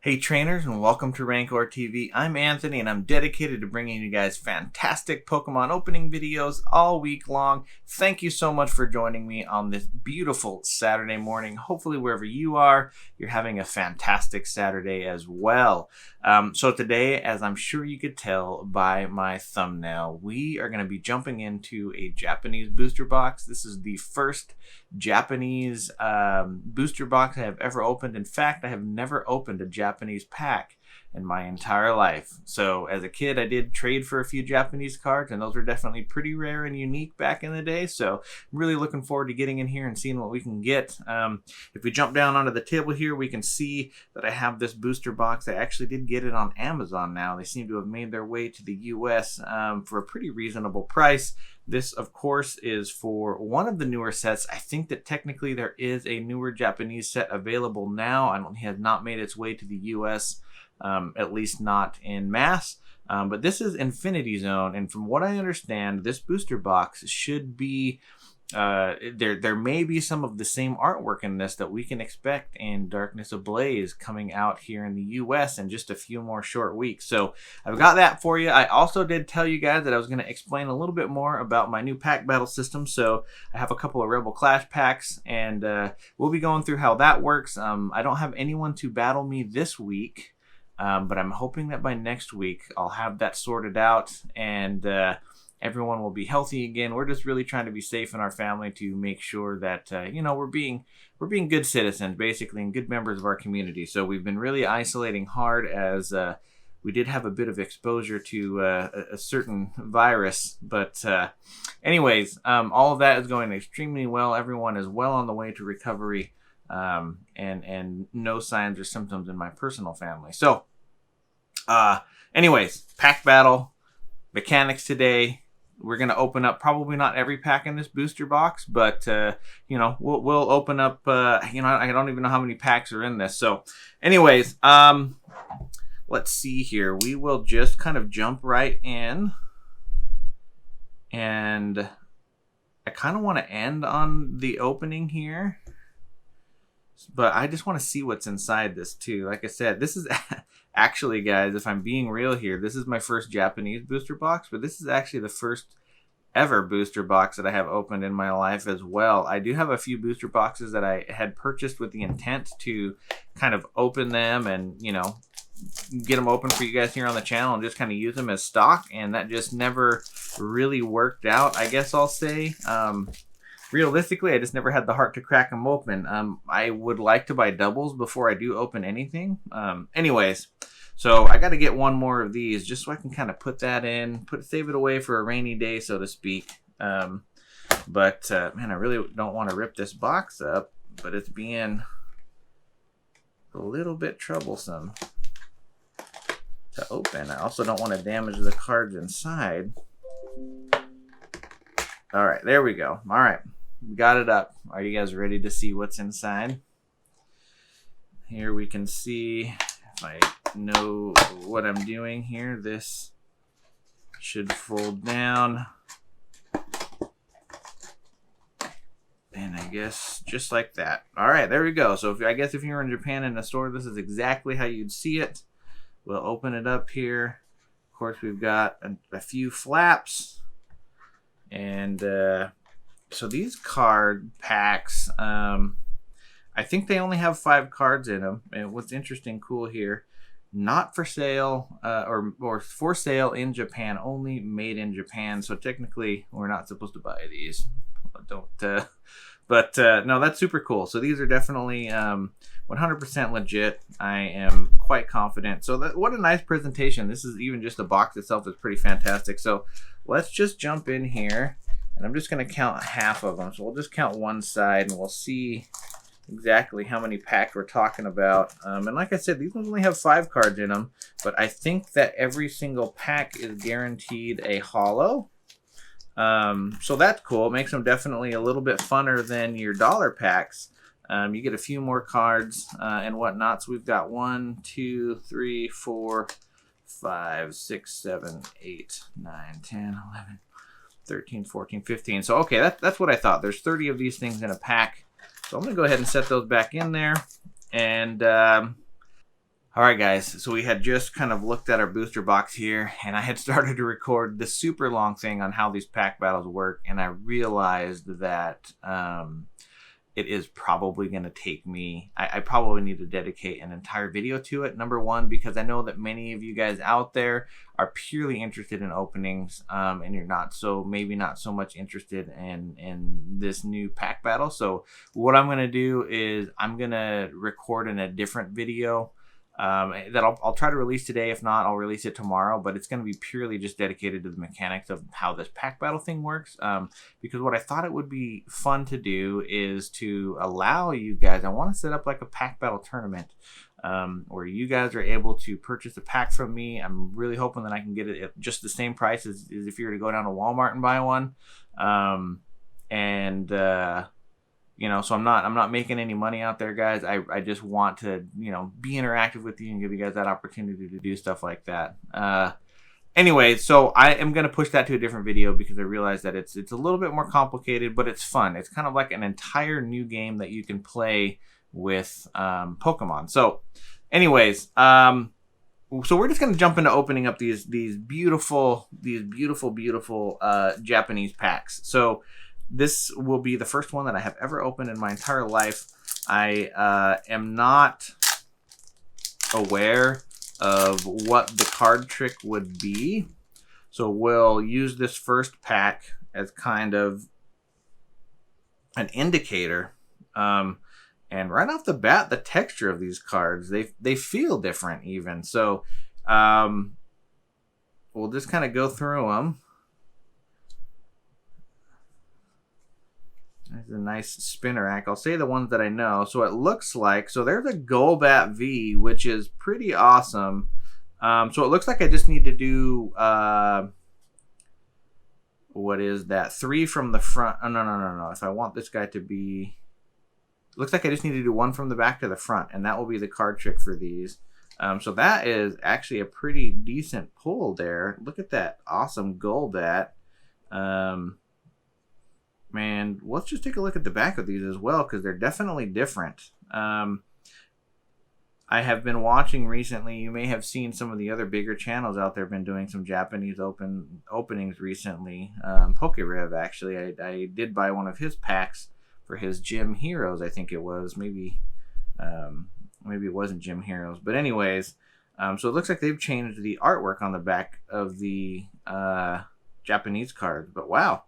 Hey trainers, and welcome to Rancor TV. I'm Anthony and I'm dedicated to bringing you guys fantastic Pokemon opening videos all week long. Thank you so much for joining me on this beautiful Saturday morning. Hopefully wherever you are, you're having a fantastic Saturday as well. So today, as I'm sure you could tell by my thumbnail, we are going to be jumping into a Japanese booster box. This is the first Japanese booster box I have ever opened. In fact, I have never opened a Japanese pack in my entire life. So as a kid, I did trade for a few Japanese cards, and those were definitely pretty rare and unique back in the day. So I'm really looking forward to getting in here and seeing what we can get. If we jump down onto the table here, we can see that I have this booster box. I actually did get it on Amazon now. They seem to have made their way to the US for a pretty reasonable price. This, of course, is for one of the newer sets. I think that technically there is a newer Japanese set available now. It has not made its way to the US, at least not in mass. But this is Infinity Zone, and from what I understand, this booster box should be there may be some of the same artwork in this that we can expect in Darkness Ablaze coming out here in the US in just a few more short weeks. So I've got that for you. I also did tell you guys that I was going to explain a little bit more about my new pack battle system. So I have a couple of Rebel Clash packs, and we'll be going through how that works. I don't have anyone to battle me this week, but I'm hoping that by next week I'll have that sorted out, and everyone will be healthy again. We're just really trying to be safe in our family to make sure that we're being good citizens, basically, and good members of our community. So we've been really isolating hard, as we did have a bit of exposure to a certain virus. But anyways, all of that is going extremely well. Everyone is well on the way to recovery, and no signs or symptoms in my personal family. So anyways, pack battle mechanics today. We're going to open up probably not every pack in this booster box, but we'll open up I don't even know how many packs are in this. So anyways, let's see here. We will just kind of jump right in, and I kind of want to end on the opening here, but I just want to see what's inside this too. Like I said, this is actually, guys, if I'm being real here, this is my first Japanese booster box, but this is actually the first ever booster box that I have opened in my life as well. I do have a few booster boxes that I had purchased with the intent to kind of open them and, get them open for you guys here on the channel and just kind of use them as stock, and that just never really worked out, I guess I'll say. Realistically, I just never had the heart to crack them open. I would like to buy doubles before I do open anything. Anyways, so I got to get one more of these just so I can kind of put that in, save it away for a rainy day, so to speak. Man, I really don't want to rip this box up, but it's being a little bit troublesome to open. I also don't want to damage the cards inside. All right, there we go. All right. Got it up. Are you guys ready to see what's inside? Here we can see, if I know what I'm doing here, this should fold down. And I guess just like that. All right, there we go. So I guess if you're in Japan in a store, this is exactly how you'd see it. We'll open it up here. Of course, we've got a few flaps. And so these card packs, I think they only have 5 cards in them. And what's interesting, cool here, not for sale, or for sale in Japan, only made in Japan. So technically, we're not supposed to buy these. No, that's super cool. So these are definitely 100% legit. I am quite confident. So what a nice presentation. This is even just the box itself is pretty fantastic. So let's just jump in here, and I'm just going to count half of them. So we'll just count one side, and we'll see exactly how many packs we're talking about. And like I said, these ones only have 5 cards in them, but I think that every single pack is guaranteed a holo. So that's cool. It makes them definitely a little bit funner than your dollar packs. You get a few more cards and whatnot. So we've got 1, 2, 3, 4, 5, 6, 7, 8, 9, 10, 11, 13, 14, 15. So, okay, that's what I thought. There's 30 of these things in a pack. So I'm going to go ahead and set those back in there. And, all All right, guys. So we had just kind of looked at our booster box here, and I had started to record this super long thing on how these pack battles work, and I realized that it is probably going to take me, I probably need to dedicate an entire video to it. Number one, because I know that many of you guys out there are purely interested in openings, and you're maybe not so much interested in this new pack battle. So what I'm going to do is I'm going to record in a different video that I'll try to release today. If not, I'll release it tomorrow, but it's going to be purely just dedicated to the mechanics of how this pack battle thing works. Because what I thought it would be fun to do is to allow you guys, I want to set up like a pack battle tournament where you guys are able to purchase a pack from me. I'm really hoping that I can get it at just the same price as if you were to go down to Walmart and buy one. You know, so I'm not making any money out there, guys. I just want to, you know, be interactive with you and give you guys that opportunity to do stuff like that. Anyway, so I am going to push that to a different video because I realize that it's a little bit more complicated, but it's fun. It's kind of like an entire new game that you can play with Pokemon. So anyways, so we're just going to jump into opening up these beautiful Japanese packs. So this will be the first one that I have ever opened in my entire life. I am not aware of what the card trick would be. So we'll use this first pack as kind of an indicator. And right off the bat, the texture of these cards, they feel different even. So we'll just kind of go through them. There's a nice Spinarak. I'll say the ones that I know. So it looks like, so there's a Golbat V, which is pretty awesome. So it looks like I just need to do, what is that? 3 from the front. Oh, no. If I want this guy to be, looks like I just need to do 1 from the back to the front, and that will be the card trick for these. So that is actually a pretty decent pull there. Look at that awesome Golbat. Man, let's just take a look at the back of these as well, because they're definitely different. I have been watching recently, you may have seen some of the other bigger channels out there have been doing some Japanese openings recently. PokeRev, actually. I did buy one of his packs for his Gym Heroes, I think it was. Maybe it wasn't Gym Heroes. But anyways, so it looks like they've changed the artwork on the back of the Japanese cards. But wow.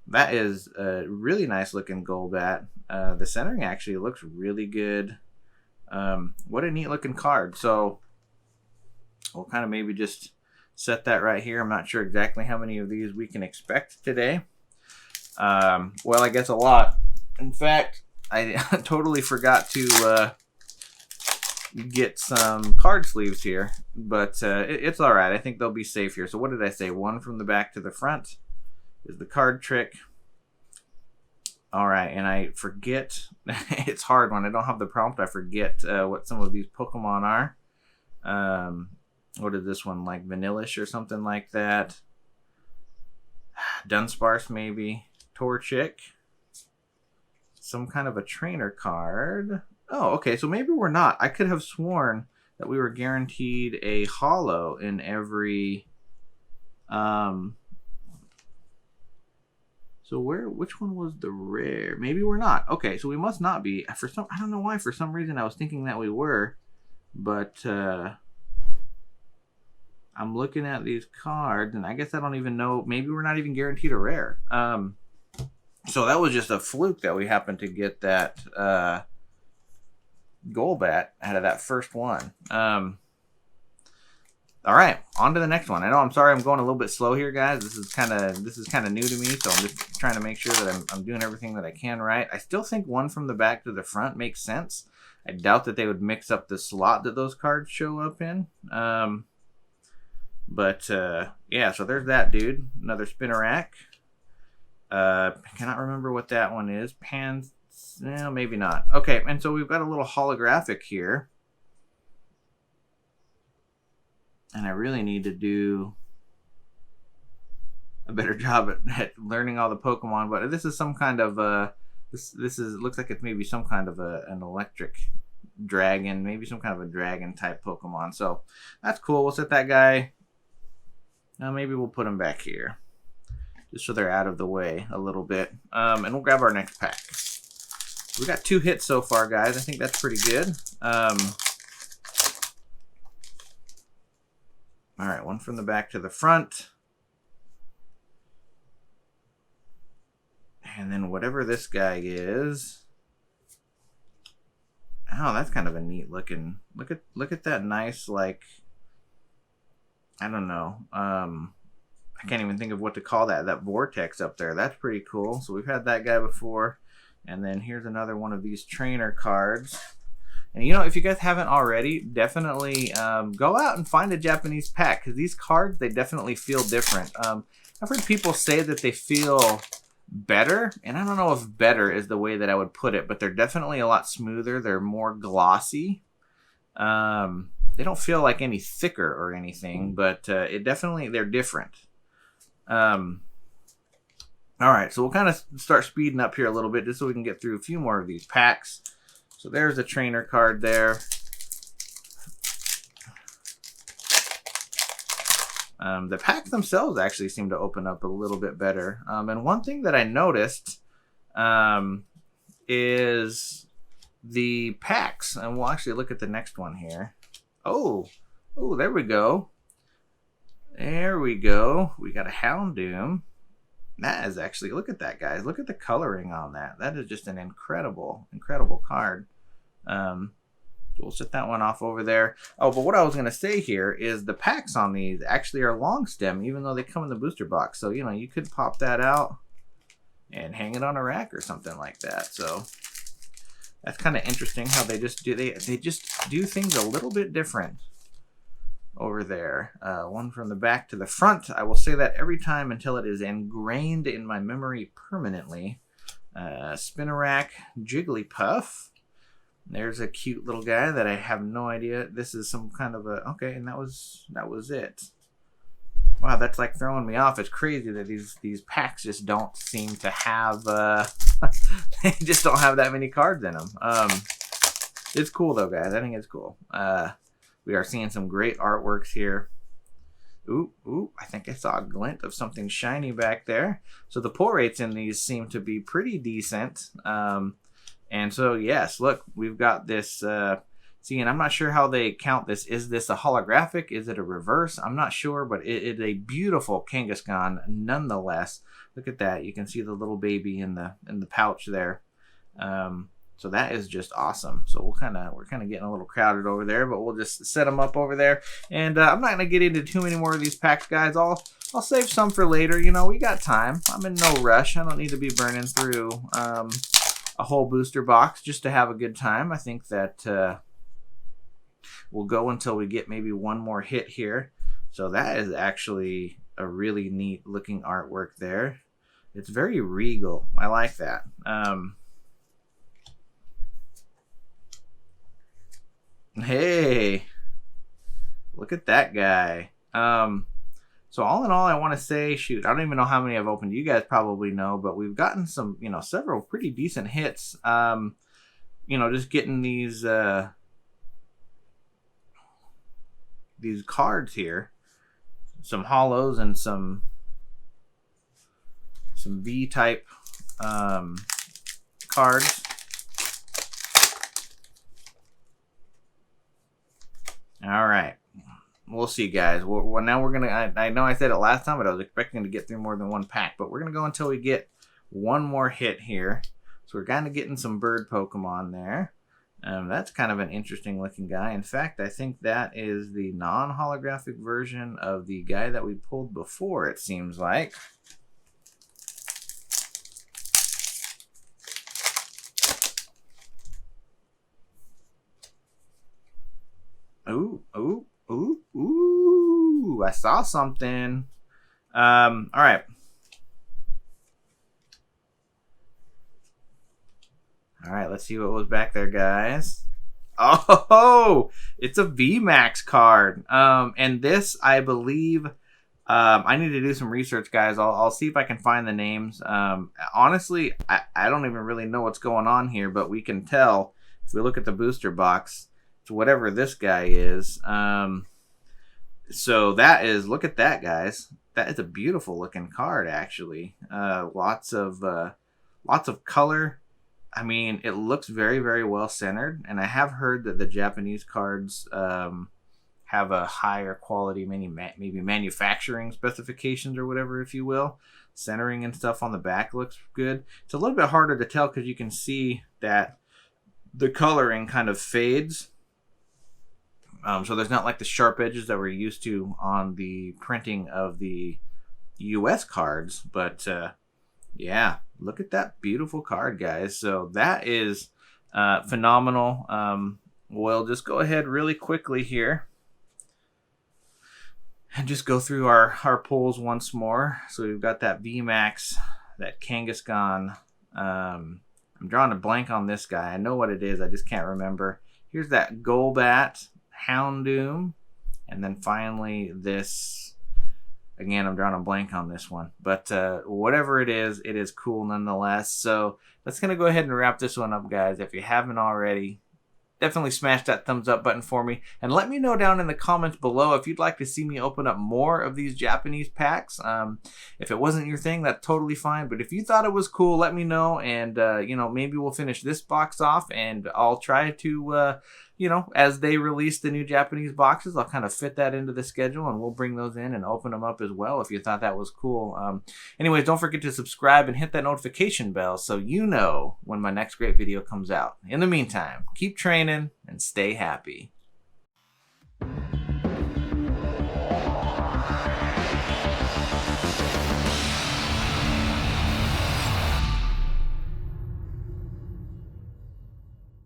That is a really nice looking Golbat. The centering actually looks really good. What a neat looking card. So we'll kind of maybe just set that right here. I'm not sure exactly how many of these we can expect today. Well, I guess a lot. In fact, I totally forgot to get some card sleeves here, but it's all right. I think they'll be safe here. So what did I say? 1 from the back to the front is the card trick. All right, and I forget, it's hard when I don't have the prompt, I forget what some of these Pokemon are. What is this one, like Vanillish or something like that? Dunsparce maybe. Torchic. Some kind of a trainer card. Oh, okay, so maybe we're not. I could have sworn that we were guaranteed a holo in every... So which one was the rare? Maybe we're not. Okay, so we must not be. I don't know why, for some reason I was thinking that we were. But I'm looking at these cards, and I guess I don't even know. Maybe we're not even guaranteed a rare. So that was just a fluke that we happened to get that Golbat out of that first one. All right, on to the next one. I know, I'm sorry I'm going a little bit slow here, guys. This is kind of new to me, so I'm just trying to make sure that I'm doing everything that I can right. I still think 1 from the back to the front makes sense. I doubt that they would mix up the slot that those cards show up in. Yeah, so there's that dude. Another Spinarak. I cannot remember what that one is. No, maybe not. Okay, and so we've got a little holographic here. And I really need to do a better job at learning all the Pokemon. But this is some kind of looks like it's maybe some kind of an electric dragon, maybe some kind of a dragon type Pokemon. So that's cool. We'll set that guy. Now maybe we'll put him back here, just so they're out of the way a little bit. And we'll grab our next pack. We got 2 hits so far, guys. I think that's pretty good. All right, one from the back to the front. And then whatever this guy is. Oh, that's kind of a neat looking. Look at that nice, like, I don't know. I can't even think of what to call that vortex up there. That's pretty cool. So we've had that guy before. And then here's another one of these trainer cards. And you know, if you guys haven't already, definitely go out and find a Japanese pack, because these cards, they definitely feel different. I've heard people say that they feel better, and I don't know if better is the way that I would put it, but they're definitely a lot smoother. They're more glossy. They don't feel like any thicker or anything, but they're different. All right, so we'll kind of start speeding up here a little bit just so we can get through a few more of these packs. So there's a trainer card there. The packs themselves actually seem to open up a little bit better. And one thing that I noticed is the packs. And we'll actually look at the next one here. Oh, there we go. There we go. We got a Houndoom. That is actually, look at that, guys. Look at the coloring on that. That is just an incredible, incredible card. So we'll set that one off over there. Oh, but what I was going to say here is the packs on these actually are long stem, even though they come in the booster box. So, you know, you could pop that out and hang it on a rack or something like that. So that's kind of interesting how they just do things a little bit different over there. One from the back to the front. I will say that every time until it is ingrained in my memory permanently. Spinarak, Jigglypuff. There's a cute little guy that I have no idea. This is some kind of a... Okay, and that was it. Wow, that's like throwing me off. It's crazy that these packs just don't seem to have... they just don't have that many cards in them. It's cool though, guys. I think it's cool. We are seeing some great artworks here. Ooh, I think I saw a glint of something shiny back there. So the pull rates in these seem to be pretty decent. And so, yes, look, we've got this... see, and I'm not sure how they count this. Is this a holographic? Is it a reverse? I'm not sure, but it is a beautiful Kangaskhan nonetheless. Look at that. You can see the little baby in the pouch there. So that is just awesome. So we're kind of getting a little crowded over there, but we'll just set them up over there. And I'm not going to get into too many more of these packs, guys. I'll save some for later. You know, we got time. I'm in no rush. I don't need to be burning through a whole booster box just to have a good time. I think that we'll go until we get maybe one more hit here. So that is actually a really neat looking artwork there. It's very regal. I like that. Hey, look at that guy. So all in all, I want to say, shoot, I don't even know how many I've opened. You guys probably know, but we've gotten some, you know, several pretty decent hits. You know, just getting these cards here, some hollows and some V-type cards. All right, we'll see, guys. Now we're gonna. I know I said it last time, but I was expecting to get through more than one pack. But we're gonna go until we get one more hit here. So we're kind of getting some bird Pokemon there. That's kind of an interesting looking guy. In fact, I think that is the non-holographic version of the guy that we pulled before. It seems like. Ooh, I saw something. All right. All right, let's see what was back there, guys. Oh, it's a VMAX card. And this, I believe, I need to do some research, guys. I'll see if I can find the names. Honestly, I don't even really know what's going on here, but we can tell if we look at the booster box, it's whatever this guy is. So that is, look at that, guys. That is a beautiful looking card, actually. Lots of color. I mean, it looks very, very well centered, and I have heard that the Japanese cards have a higher quality, maybe manufacturing specifications or whatever, if you will. Centering and stuff on the back looks good. It's a little bit harder to tell because you can see that the coloring kind of fades. So there's not like the sharp edges that we're used to on the printing of the US cards, but yeah, look at that beautiful card, guys. So that is phenomenal. We'll just go ahead really quickly here and just go through our pulls once more. So we've got that VMAX, that Kangaskhan. I'm drawing a blank on this guy. I know what it is, I just can't remember. Here's that Golbat, Houndoom, and then finally this. Again, I'm drawing a blank on this one, but whatever it is cool nonetheless. So that's going to go ahead and wrap this one up, guys. If you haven't already, definitely smash that thumbs up button for me, and let me know down in the comments below if you'd like to see me open up more of these Japanese packs. If it wasn't your thing, that's totally fine, but if you thought it was cool, let me know, and maybe we'll finish this box off, and I'll try to as they release the new Japanese boxes, I'll kind of fit that into the schedule, and we'll bring those in and open them up as well if you thought that was cool. Anyways, don't forget to subscribe and hit that notification bell so you know when my next great video comes out. In the meantime, keep training and stay happy.